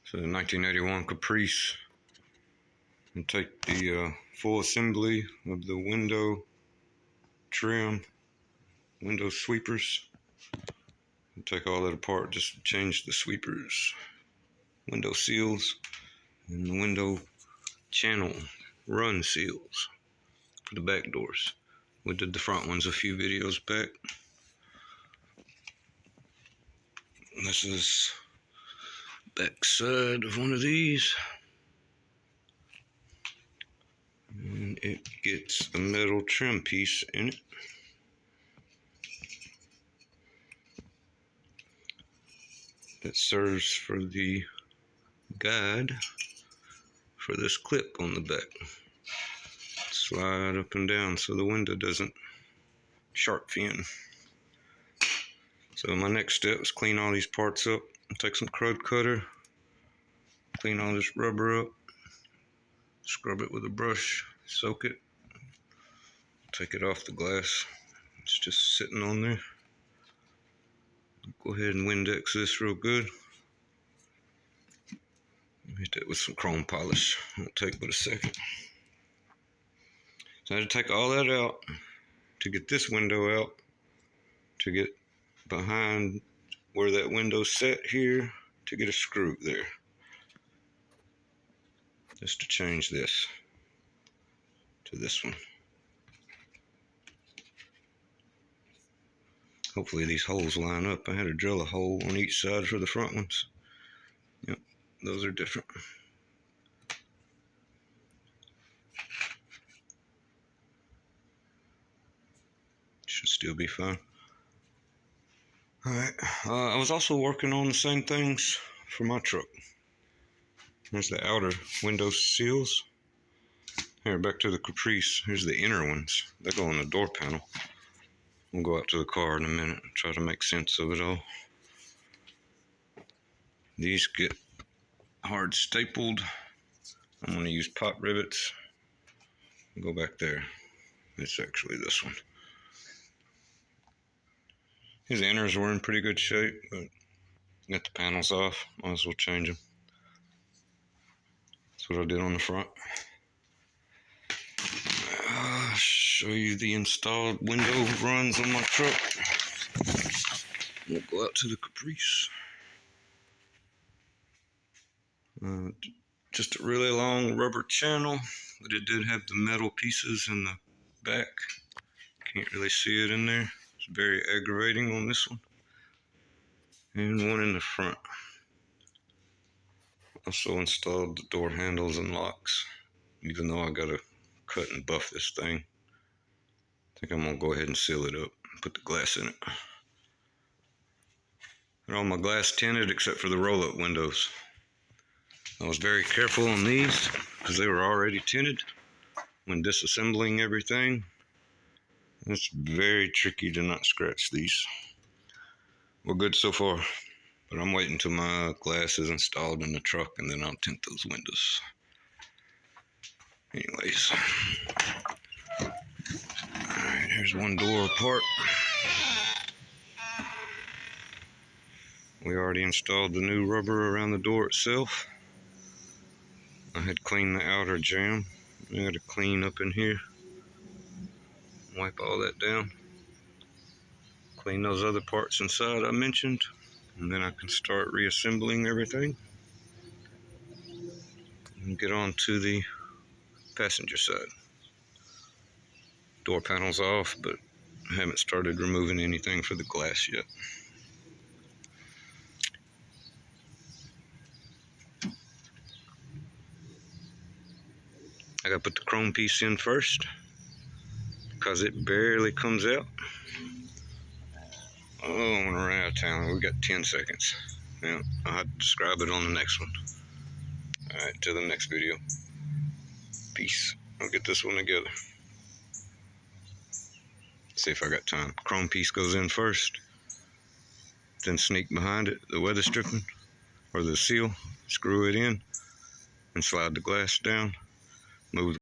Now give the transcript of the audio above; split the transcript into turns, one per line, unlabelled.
So the 1981 Caprice, and take the full assembly of the window trim, window sweepers, and take all that apart, just change the sweepers, window seals, and the window channel run seals for the back doors. We did the front ones a few videos back. This is back side of one of these, and it gets a metal trim piece in it. That serves for the guide for this clip on the back. Slide up and down so the window doesn't shark fin. So my next step is clean all these parts up. Take some crud cutter, clean all this rubber up, scrub it with a brush, soak it, take it off the glass. It's just sitting on there. Go ahead and Windex this real good. Hit that with some chrome polish. Won't take but a second. So I had to take all that out to get this window out, to get behind where that window's set here, to get a screw there. Just to change this to this one. Hopefully these holes line up. I had to drill a hole on each side for the front ones. Yep, those are different. Should still be fine. Alright, I was also working on the same things for my truck. There's the outer window seals. Here, back to the Caprice. Here's the inner ones. They go on the door panel. We'll go out to the car in a minute and try to make sense of it all. These get hard stapled. I'm going to use pop rivets. Go back there. It's actually this one. These inners were in pretty good shape, but got the panels off. Might as well change them. That's what I did on the front. I'll show you the installed window runs on my truck. We'll go out to the Caprice. Just a really long rubber channel, but it did have the metal pieces in the back. Can't really see it in there. It's very aggravating on this one. And one in the front. Also installed the door handles and locks, even though I gotta cut and buff this thing. I think I'm gonna go ahead and seal it up and put the glass in it. Got all my glass tinted except for the roll-up windows. I was very careful on these because they were already tinted when disassembling everything. It's very tricky to not scratch these. We're good so far, but I'm waiting until my glass is installed in the truck and then I'll tint those windows. Anyways, alright, here's one door apart. We already installed the new rubber around the door itself. I had cleaned the outer jamb. I got to clean up in here. Wipe all that down. Clean those other parts inside I mentioned. And then I can start reassembling everything. And get on to the passenger side. Door panels off, but I haven't started removing anything for the glass yet. I gotta put the chrome piece in first because it barely comes out. Oh, I'm gonna run out of time. We got 10 seconds. Yeah, I'll have to describe it on the next one. Alright, till the next video. Peace. I'll get this one together. See if I got time. Chrome piece goes in first. Then sneak behind it, the weather stripping, or the seal. Screw it in and slide the glass down. Move